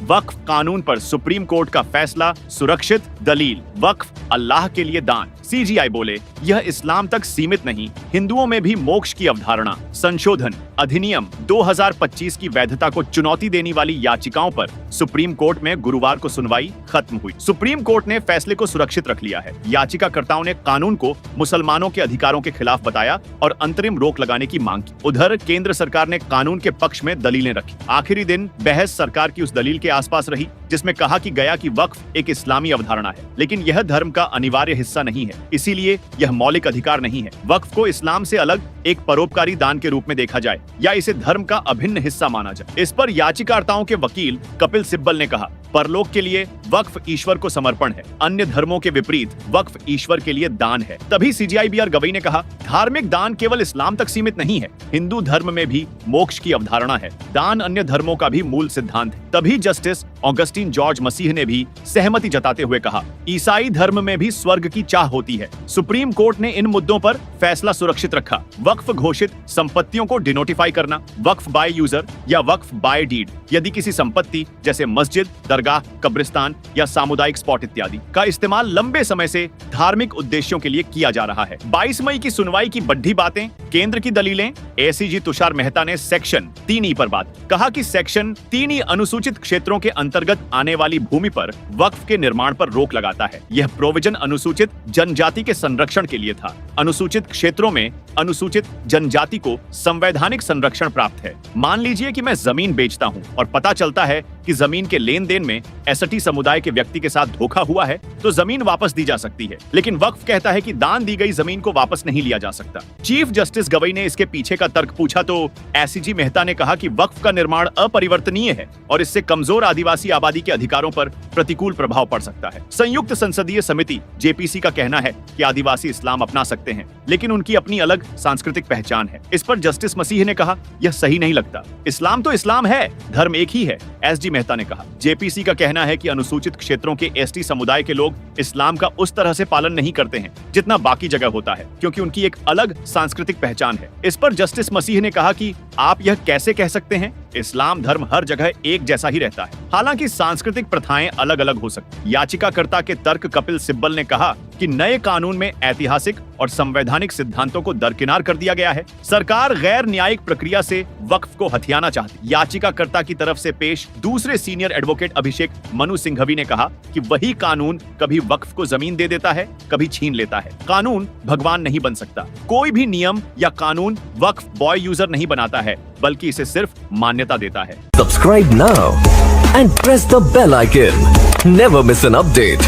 वक्फ कानून पर supreme court का फैसला सुरक्षित, दलील वक्फ अल्लाह के लिए दान। सीजीआई बोले, यह इस्लाम तक सीमित नहीं, हिंदुओं में भी मोक्ष की अवधारणा। संशोधन अधिनियम 2025 की वैधता को चुनौती देने वाली याचिकाओं पर सुप्रीम कोर्ट में गुरुवार को सुनवाई खत्म हुई। सुप्रीम कोर्ट ने फैसले को सुरक्षित रख लिया है। याचिकाकर्ताओं ने कानून को मुसलमानों के अधिकारों के खिलाफ बताया और अंतरिम रोक लगाने की मांग की। उधर केंद्र सरकार ने कानून के पक्ष में दलीलें रखी। आखिरी दिन बहस सरकार की उस दलील के आसपास रही जिसमें कहा कि गया कि वक्फ एक इस्लामी अवधारणा है, लेकिन यह धर्म का अनिवार्य हिस्सा नहीं है, इसीलिए यह मौलिक अधिकार नहीं है। वक्फ को इस्लाम से अलग एक परोपकारी दान के रूप में देखा जाए या इसे धर्म का अभिन्न हिस्सा माना जाए। इस पर याचिकाकर्ताओं के वकील कपिल सिब्बल ने कहा, परलोक के लिए वक्फ ईश्वर को समर्पण है, अन्य धर्मों के विपरीत वक्फ ईश्वर के लिए दान है। तभी सीजीआई बीआर गवई ने कहा, धार्मिक दान केवल इस्लाम तक सीमित नहीं है, हिंदू धर्म में भी मोक्ष की अवधारणा है, दान अन्य धर्मों का भी मूल सिद्धांत है। तभी जस्टिस ऑगस्टीन जॉर्ज मसीह ने भी सहमति जताते हुए कहा, ईसाई धर्म में भी स्वर्ग की चाह होती है। सुप्रीम कोर्ट ने इन मुद्दों पर फैसला सुरक्षित रखा। वक्फ घोषित संपत्तियों को डिनोटिफाई करना, वक्फ बाय यूजर या वक्फ बाय डीड, यदि किसी संपत्ति जैसे मस्जिद, दरगाह, कब्रिस्तान या सामुदायिक स्पॉट इत्यादि का इस्तेमाल लंबे समय से धार्मिक उद्देश्यों के लिए किया जा रहा है। 22 मई की सुनवाई की बड़ी बातें, केंद्र की दलीलें। एसीजी तुषार मेहता ने सेक्शन 3E पर बात कहा कि सेक्शन 3E अनुसूचित क्षेत्रों के अंतर्गत आने वाली भूमि पर वक्फ के निर्माण पर रोक लगाता है। यह प्रोविजन अनुसूचित जनजाति के संरक्षण के लिए था। अनुसूचित क्षेत्रों में अनुसूचित जनजाति को संवैधानिक संरक्षण प्राप्त है। मान लीजिए कि मैं जमीन बेचता हूं और पता चलता है कि जमीन के लेन देन में एसटी समुदाय के व्यक्ति के साथ धोखा हुआ है, तो जमीन वापस दी जा सकती है, लेकिन वक्फ कहता है कि दान दी गई जमीन को वापस नहीं लिया जा सकता। चीफ जस्टिस गवई ने इसके पीछे का तर्क पूछा तो एसीजी मेहता ने कहा कि वक्फ का निर्माण अपरिवर्तनीय है और इससे कमजोर आदिवासी आबादी के अधिकारों पर प्रतिकूल प्रभाव पड़ सकता है। संयुक्त संसदीय समिति जेपीसी का कहना है कि आदिवासी इस्लाम अपना सकते हैं, लेकिन उनकी अपनी अलग सांस्कृतिक पहचान है। इस पर जस्टिस मसीह ने कहा, यह सही नहीं लगता, इस्लाम तो इस्लाम है, धर्म एक ही है। एसडी मेहता ने कहा, जेपीसी का कहना है कि अनुसूचित क्षेत्रों के एसटी समुदाय के लोग इस्लाम का उस तरह से पालन नहीं करते हैं जितना बाकी जगह होता है, क्योंकि उनकी एक अलग सांस्कृतिक पहचान है। इस पर जस्टिस मसीह ने कहा कि आप यह कैसे कह सकते हैं, इस्लाम धर्म हर जगह एक जैसा ही रहता है, हालांकि सांस्कृतिक प्रथाएं अलग अलग हो सकती। याचिकाकर्ता के तर्क कपिल सिब्बल ने कहा कि नए कानून में ऐतिहासिक और संवैधानिक सिद्धांतों को दरकिनार कर दिया गया है। सरकार गैर न्यायिक प्रक्रिया से वक्फ को हथियाना चाहती। याचिकाकर्ता की तरफ से पेश दूसरे सीनियर एडवोकेट अभिषेक मनु सिंघवी ने कहा कि वही कानून कभी वक्फ को जमीन दे देता है, कभी छीन लेता है। कानून भगवान नहीं बन सकता। कोई भी नियम या कानून वक्फ बॉय यूजर नहीं बनाता है, बल्कि इसे सिर्फ मान्यता देता है। Subscribe now and press the bell icon. Never miss an update.